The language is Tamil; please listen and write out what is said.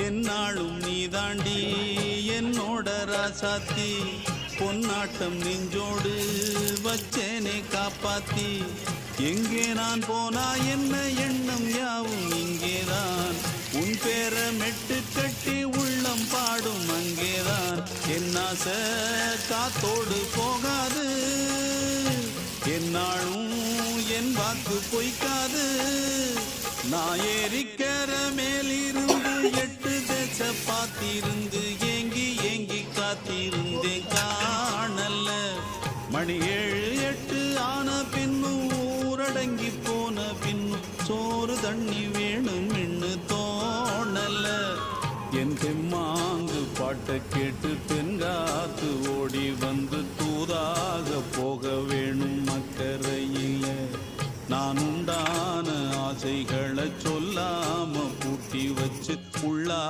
என்னாலும் நீதாண்டி என்னோட ராசாத்தி பொன்னாட்டம் நெஞ்சோடு வச்சேனே காப்பாத்தி எங்கே நான் போனா என்ன எண்ணம் யாவும் இங்கேதான் உன் பேர மெட்டு கட்டி உள்ளம் பாடும் அங்கேதான் என்னாச காத்தோடு போகாது என்னாலும் என் வாக்கு பொய்க்காது நான் ஏறிக்கிற மேலிருந்து 8 தேச பார்த்திருந்து ஏங்கி ஏங்கி காத்திருந்தேன் காணல்ல மணி 7 8 ஆன பின்னும் ஊரடங்கி போன பின்னும் சோறு தண்ணி வேணும் என்று தோணல என் தெம்மாங்கு பாட்டை கேட்டு தென்காத்து ஓடி வந்து தூதாக போக வேணும் மக்கரையில நான் உண்டான ஆசைகளை சொல்லாம பூட்டி வச்சு உள்ளா